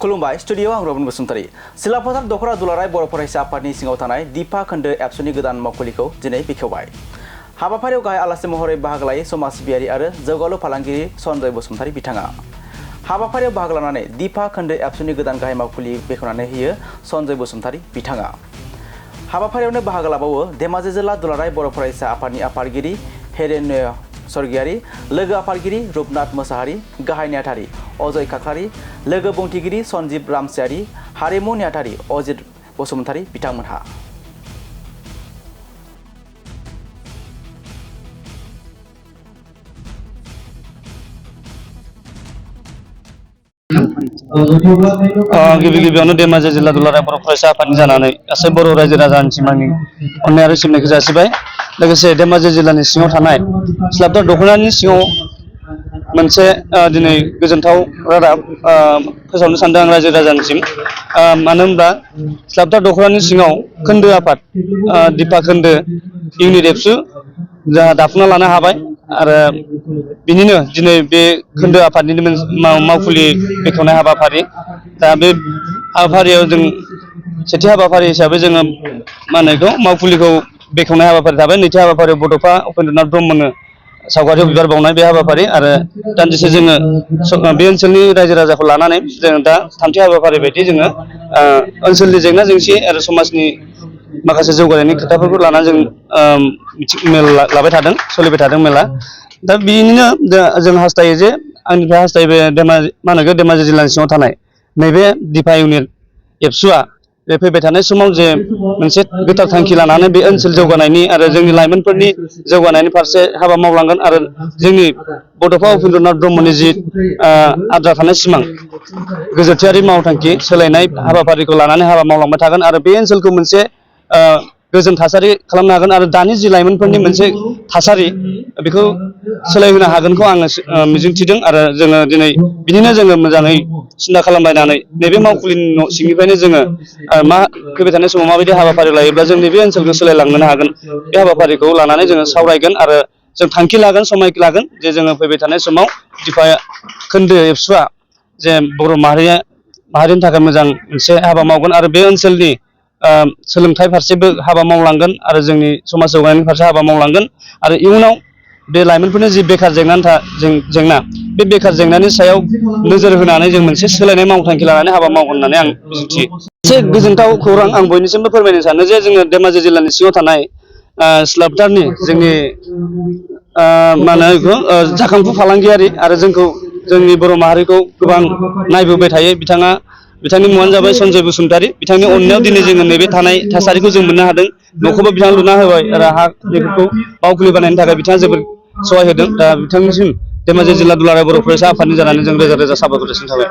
खुलुमबाय स्टुडियो आं रबिन बसुमतारी सिलाफोथार दखरा दुलाराय बर' फरायसा आफादनि सिङाव थानाय दिफा खोन्दो एबसुनि गोदान मावखुलिखौ दिनै बेखेवबाय। हाबाफारियाव गाहाय आलासि महरै बाहागो लायो समाज सिबियारि आरो जौगालु फालांगिरि सनजय बसुमतारी बिथाङा। हाबाफारियाव बाहागो लानानै दिफा खोन्दो एबसुनि गोदान गाहाय मावखुलि बेखेवनानै होयो सनजय बसुमतारी बिथाङा। हाबाफारियावनो बाहागो लाबावो धेमाजि जिल्ला दुलाराय बर' फरायसा आफादनि आफादगिरि हेरेन्य सरगियारि, लोगो आफादगिरि रुपनाथ मोसाहारि, गाहाय नेहाथारि अजय खाख्लारि, लोगो बुंथिगिरि सन्जीब रामसियारि, हारिमु नेहाथारि अजित बसुमतारी बिथांमोनहा। गिबियावनो धेमाजि जिल्ला दुलाराय बर' फरायसा आफादनि जानानै गासै बर' रायजो राजानिसिम आंनि अननाय आरो सिबिनायखौ जासिबाय। लोगोसे धेमाजि जिल्लानि सिङाव थानाय सिलाफोथार दखरानि सिङाव मोनसे दिनै गोजोनथाव रादाब फोसावनो सानदों आं रायजो राजानिसिम। मानो होनब्ला सिलाफोथार दखरानि सिङाव खोन्दो आफाद दिफा खोन्दो इउनिट एबसु जोंहा दाफुंना लानो हाबाय आरो बिनिनो दिनै बे खोन्दो आफादनिनो मावखुलि बेखेवनाय हाबाफारि। दा बे हाबाफारियाव जों सेथि हाबाफारि हिसाबै जोङो मा होनो बेखौ मावखुलिखौ बेखेवनाय हाबाफारि थाबाय। नैथि हाबाफारियाव बड'फा उपेन्द्रनाथ ब्रह्मनो सावगारियाव बिबार बावनाय बे हाबाफारि आरो दान्दिसे जोङो बे ओनसोलनि रायजो राजाखौ लानानै जों दा थामथि हाबाफारि बायदि जोङो ओनसोलनि जेंना जेंसि आरो समाजनि माखासे जौगानायनि खोथाफोरखौ लानानै जों मेल लाबाय थादों, सोलिबाय थादों मेला। दा बिनिनो जों हास्थायो जे आंनिफ्राय हास्थायो बे धेमाजि जिल्लानि सिङाव थानाय नैबे दिफा इउनिट एबसुआ बे फैबाय थानाय समाव जे मोनसे गोथार थांखि लानानै बे ओनसोल जौगानायनि आरो जोंनि लाइमोनफोरनि जौगानायनि फारसे हाबा मावलांगोन आरो जोंनि बड'फा उपेन्द्रनाथ ब्रह्मनि जि आद्रा थानाय सिमां गोजोनथियारि मावथांखि सोलायनाय हाबाफारिखौ लानानै हाबा मावलांबाय थागोन आरो बे ओनसोलखौ मोनसे गोजोन थासारि खालामनो हागोन आरो दानि जि लाइमोनफोरनि मोनसे थासारि बेखौ सोलायहोनो हागोनखौ आङो मिजिंथिदों आरो जोङो दिनै बिदिनो जोङो मोजाङै सिन्था खालामलायनानै नैबे मावखुलिनि सिंनिफ्रायनो जोङो मा फैबाय थानाय समाव माबायदि हाबाफारि लायोब्ला जों नैबे ओनसोलखौ सोलायलांनो हागोन बे हाबाफारिखौ लानानै जोङो सावरायगोन आरो जों थांखि लागोन, समाय लागोन जे जोङो फैबाय थानाय समाव दिफा खोन्दो एबसुआ जे बर' माहारिनि थाखाय मोजां मोनसे हाबा मावगोन आरो बे ओनसोलनि सोलोंथाइ फारसेबो हाबा मावलांगोन आरो जोंनि समाज जौगानायनि फारसे हाबा मावलांगोन आरो इयुनाव बे लाइमोनफोरनि जि बेखार जेंना बे बेखार जेंनानि सायाव नोजोर होनानै जों मोनसे सोलायनाय मावथांखि लानानै हाबा मावगोन होननानै आं मिजिंथियो। मोनसे गोजोनथाव खौरां आं बयनिसिमबो फोरमायनो सानो जे जोङो धेमाजि जिल्लानि सिङाव थानाय सिलाफोथारनि जोंनि मा होनो बेखौ जाखांफु फालांगियारि आरो जोंनि बर' माहारिखौ गोबां नायबोबाय थायो बिथांनि मुङानो जाबाय सनजय बसुमतारी। बिथांनि अननायाव दिनै जोङो नैबे थानाय थासारिखौ जों मोननो हादों। न'खौबो बिथाङा लुना होबाय आरो हा बेफोरखौ मावखुलि बानायनो थाखाय बिथाङा जोबोद सहाय होदों। दा बिथांनिसिम धेमाजि जिल्ला दुलाराय बर' फरायसा आफादनि जानानै जों रोजा रोजा साबायखर जासिनाय थाबाय।